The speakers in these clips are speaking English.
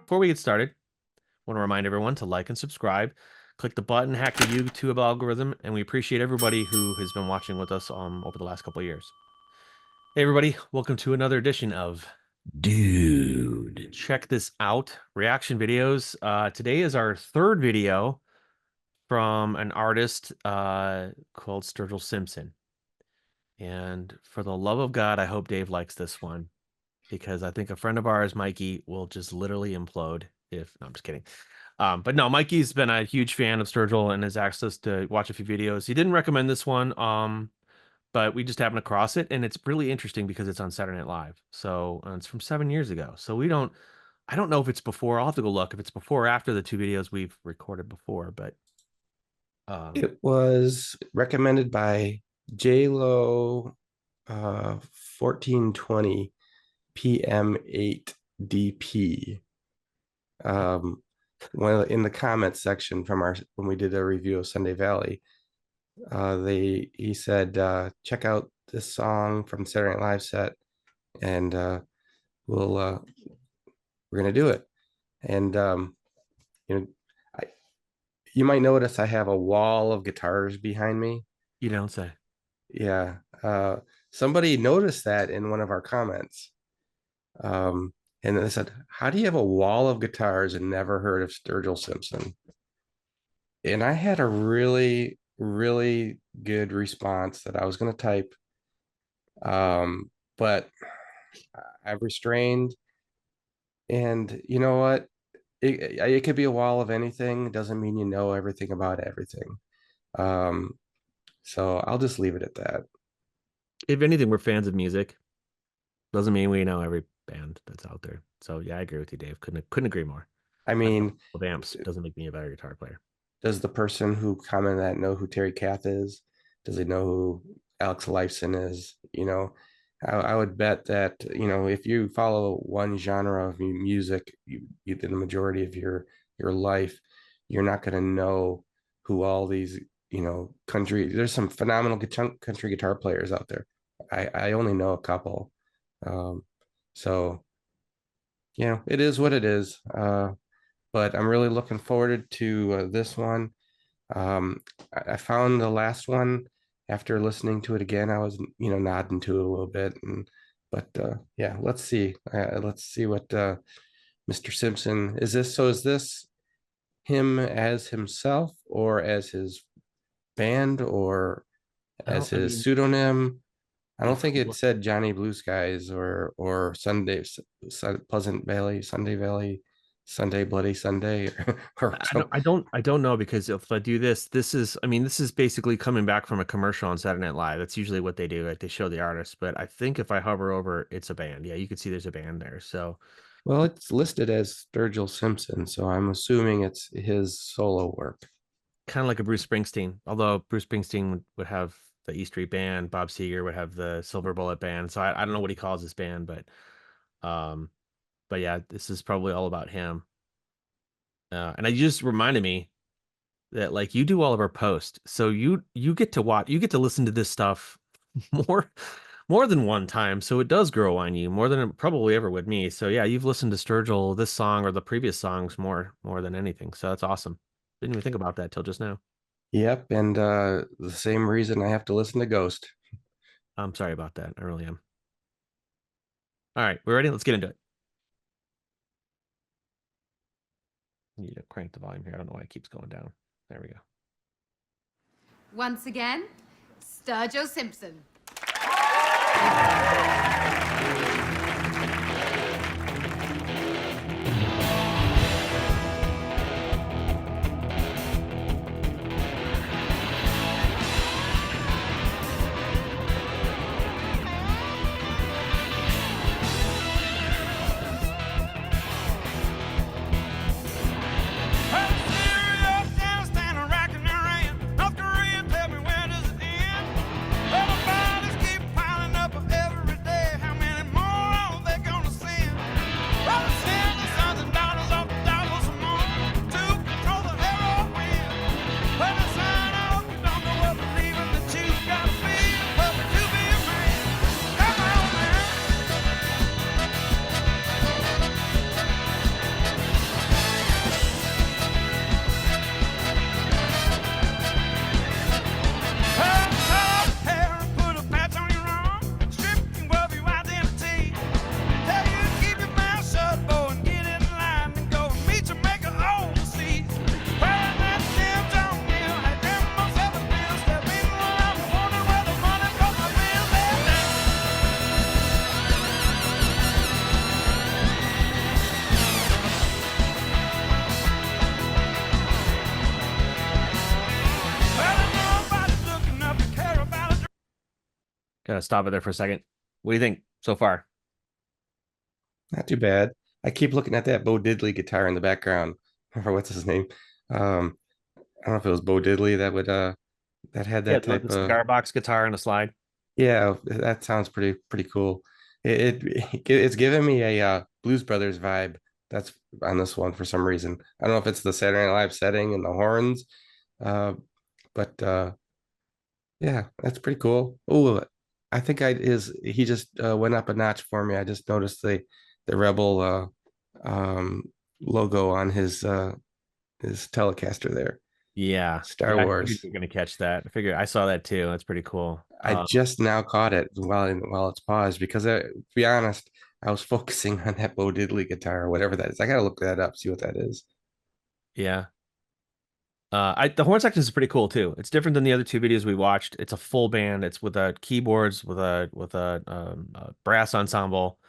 Before we get started, I want to remind everyone to like and subscribe. Click the button, hack the YouTube algorithm, and we appreciate everybody who has been watching with us over the last couple of years. Hey, everybody, welcome to another edition of Dude. Check this out. Reaction videos. Today is our third video from an artist called Sturgill Simpson. And for the love of God, I hope Dave likes this one because I think a friend of ours, Mikey, will just literally implode if, no, I'm just kidding. But no, Mikey's been a huge fan of Sturgill and has asked us to watch a few videos. He didn't recommend this one, but we just happened across it, and it's really interesting because it's on Saturday Night Live. So it's from 7 years ago. So I don't know if it's before. I'll have to go look if it's before or after the two videos we've recorded before, but it was recommended by JLo 1420 PM8 DP. In the comments section from when we did a review of Sunday Valley, he said check out this song from Saturday Night Live set, and we're gonna do it. And you know, you might notice I have a wall of guitars behind me. You don't say. Yeah. Somebody noticed that in one of our comments. And they said, how do you have a wall of guitars and never heard of Sturgill Simpson? And I had a really, really good response that I was going to type. But I've restrained. And you know what? It could be a wall of anything. It doesn't mean you know everything about everything. So I'll just leave it at that. If anything, we're fans of music. Doesn't mean we know every band that's out there. So yeah, I agree with you, Dave. Couldn't agree more. I mean, with amps doesn't make me a better guitar player. Does the person who commented that know who Terry Kath is? Does he know who Alex Lifeson is? I would bet that, if you follow one genre of music, the majority of your life, you're not going to know who all these, country. There's some phenomenal country guitar players out there. I only know a couple. So, it is what it is. But I'm really looking forward to this one. I found the last one after listening to it again. I was, nodding to it a little bit, but yeah, let's see. Let's see what Mr. Simpson is. Is this him as himself, or as his band, or as his pseudonym? I don't think it said Johnny Blue Skies or Pleasant Valley, Sunday Valley, Sunday Bloody Sunday. I don't know, because if I do this is basically coming back from a commercial on Saturday Night Live. That's usually what they do. Like, they show the artist, but I think if I hover over, it's a band. Yeah, you can see there's a band there. So, well, it's listed as Sturgill Simpson, so I'm assuming it's his solo work. Kind of like a Bruce Springsteen, although Bruce Springsteen would have the E Street Band, Bob Seger would have the Silver Bullet Band. So I don't know what he calls this band, but yeah, this is probably all about him. And it just reminded me that, like, you do all of our posts, so you get to listen to this stuff more than one time, so it does grow on you more than it probably ever would me. So yeah, you've listened to Sturgill, this song or the previous songs, more than anything. So that's awesome. Didn't even think about that till just now. Yep, and the same reason I have to listen to Ghost. I'm sorry about that. I really am. All right, we're ready. Let's get into it. Need to crank the volume here. I don't know why it keeps going down. There we go. Once again, Sturgill Simpson. Everybody keep piling up every day. How many Gotta stop it there for a second. What do you think so far? Not too bad. I keep looking at that Bo Diddley guitar in the background. Or what's his name? I don't know if it was Bo Diddley that had Yeah, that the type of. cigar box guitar and a slide. Yeah, that sounds pretty cool. It's giving me a Blues Brothers vibe. That's on this one for some reason. I don't know if it's the Saturday Night Live setting and the horns, uh, but yeah, that's pretty cool. Oh, I think I is he just went up a notch for me. I just noticed the Rebel logo on his Telecaster there. Yeah. Star Yeah, I figured Wars. you were gonna catch that. I figured I saw that too. That's pretty cool. I just now caught it while it's paused because to be honest, I was focusing on that Bo Diddley guitar or whatever that is. I gotta look that up, see what that is. Yeah. The horn section is pretty cool too. It's different than the other two videos we watched. It's a full band. It's with keyboards, with a brass ensemble.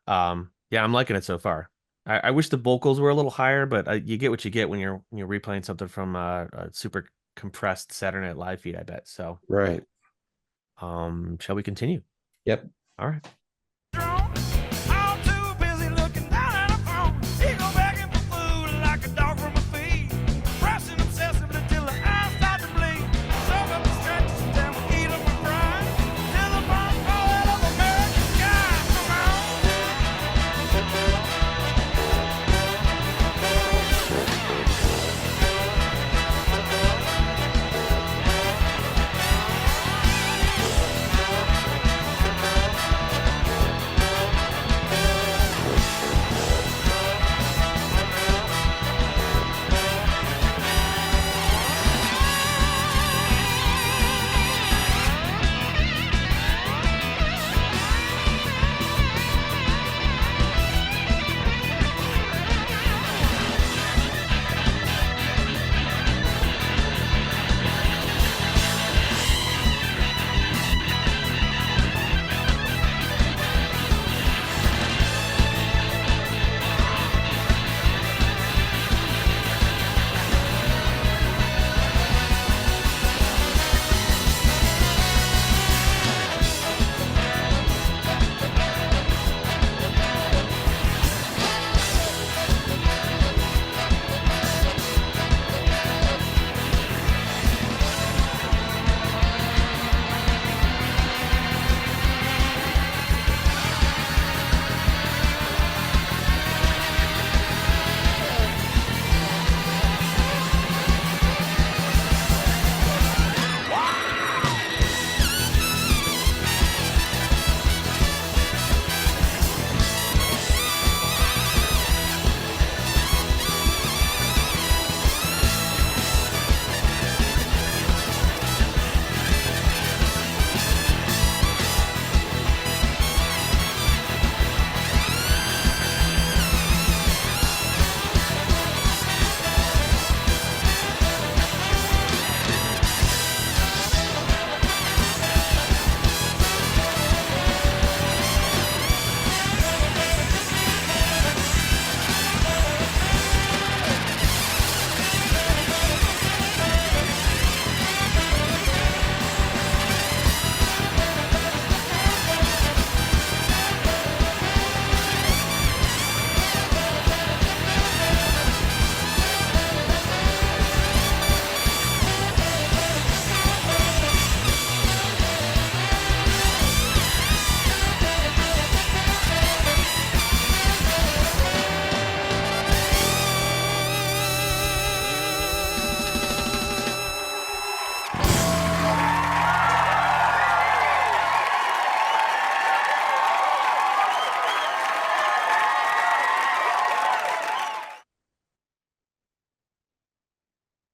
Yeah, I'm liking it so far. I wish the vocals were a little higher, but you get what you get when you're replaying something from a super compressed Saturday Night Live feed, I bet. So, Right. shall we continue? Yep. All right. I'm too busy looking down at a phone. He go begging for food like a dog from a feed. Pressing obsessively till the eyes start to bleed. Soak up the stretches and then we eat up and fry. Till the bomb fall of American sky. Come on.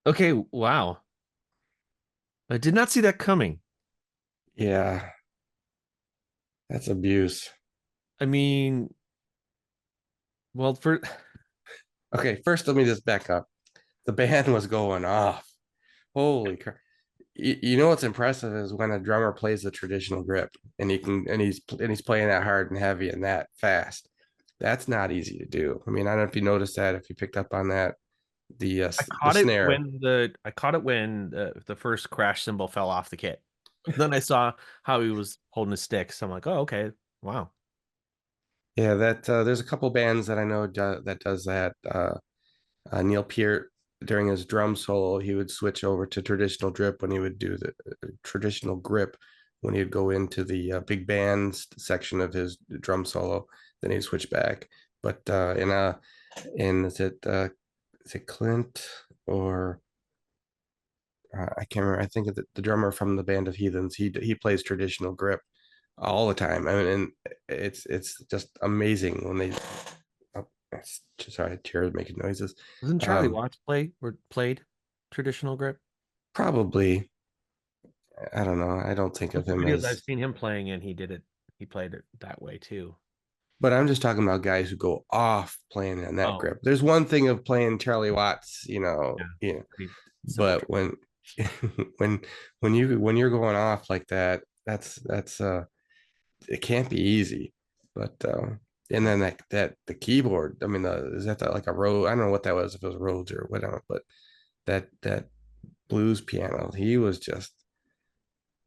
Okay. Wow. I did not see that coming. Yeah, that's abuse. I mean, well, for Okay, first let me just back up. The band was going off. Holy crap. You know what's impressive is when a drummer plays the traditional grip and he's playing that hard and heavy and that fast. That's not easy to do. I mean, I don't know if you noticed that, if you picked up on that, the I the caught it snare. when the first crash cymbal fell off the kit. Then I saw how he was holding his stick, so I'm like, oh, okay, wow. Yeah, that there's a couple bands that I know that does that. Neil Peart, during his drum solo, he would switch over to traditional drip when he would do the traditional grip when he'd go into the big band section of his drum solo. Then he'd switch back. But in is it Clint or I can't remember. I think the drummer from the band of Heathens. He plays traditional grip all the time. I mean, and it's just amazing when they. Oh, sorry, chairs making noises. Doesn't Charlie Um, Watts played traditional grip? Probably, I don't know. I don't think of Most of him the videos I've as, seen him playing in, he played it that way too. but I'm just talking about guys who go off playing in that Oh, grip. There's one thing of playing Charlie Watts, yeah, pretty simple. but when when you're going off like that, that's it can't be easy. But and then that the keyboard, I mean, is that like a Rhodes? I don't know what that was, if it was Rhodes or whatever, but that blues piano, he was just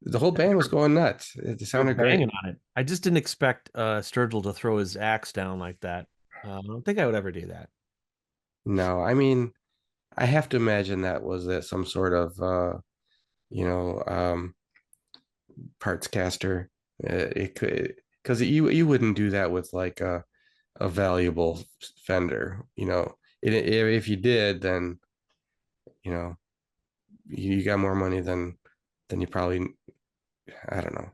the whole band was going nuts. It They were sounded great. banging on it. I just didn't expect Sturgill to throw his axe down like that. I don't think I would ever do that. No, I mean, I have to imagine that was some sort of you know, parts caster. It could, because you wouldn't do that with like a valuable Fender. If you did, then you know you got more money than you probably. I don't know.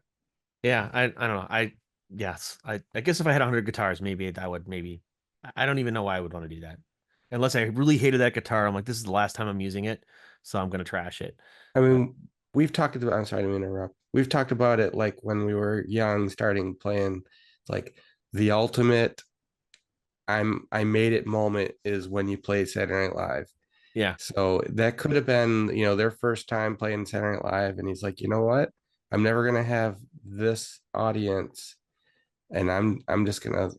Yeah, I don't know. Yes, I guess if I had 100 guitars, maybe I don't even know why I would want to do that. Unless I really hated that guitar, I'm like, this is the last time I'm using it, so I'm gonna trash it. I But mean, we've talked about. I'm sorry to interrupt. We've talked about it like when we were young, starting playing. Like the ultimate I made it moment is when you play Saturday Night Live. yeah, So that could have been, their first time playing Saturday Night Live. And he's like, you know what? I'm never gonna have this audience, and I'm just gonna,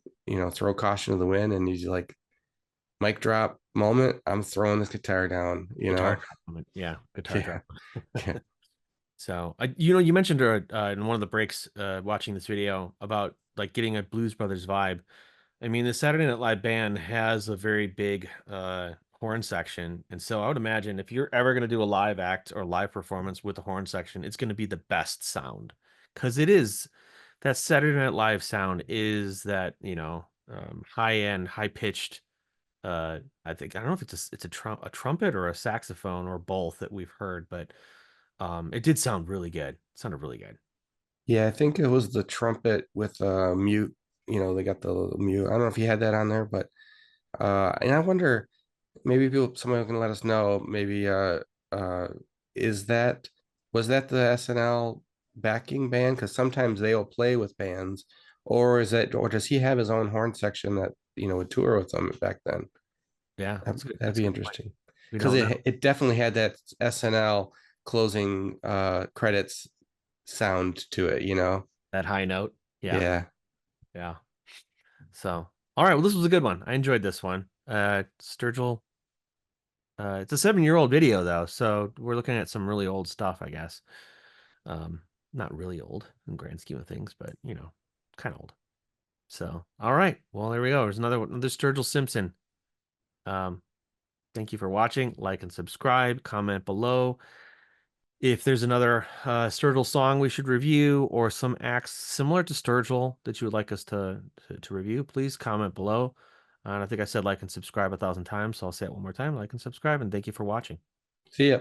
throw caution to the wind. And he's like, mic drop moment. I'm throwing this guitar down, guitar drop moment. Yeah, guitar Yeah. drop. Yeah. So, you mentioned in one of the breaks watching this video about like getting a Blues Brothers vibe. I mean, the Saturday Night Live band has a very big horn section, and so I would imagine if you're ever going to do a live act or live performance with the horn section, it's going to be the best sound because it is that Saturday Night Live sound is that high end, high pitched. I don't know if it's a trumpet or a saxophone or both that we've heard, but it did sound really good. It sounded really good. Yeah, I think it was the trumpet with mute. They got the little mute. I don't know if you had that on there, but and I wonder, maybe someone can let us know. Maybe uh, is that was that the SNL backing band? Because sometimes they'll play with bands, or does he have his own horn section that would tour with them back then? Yeah, That'd, that'd That's a be good point. interesting We because don't know. it definitely had that SNL closing credits sound to it. That high note. Yeah. Yeah. Yeah. So, all right. Well, this was a good one. I enjoyed this one. Sturgill. It's a 7-year-old video though, so we're looking at some really old stuff, I guess. Not really old in grand scheme of things, but kind of old. So, all right. Well, there we go. There's another Sturgill Simpson. Um, thank you for watching. Like and subscribe. Comment below. If there's another Sturgill song we should review or some acts similar to Sturgill that you would like us to review, please comment below. And I think I said like and subscribe 1,000 times, so I'll say it one more time. Like and subscribe, and thank you for watching. See ya.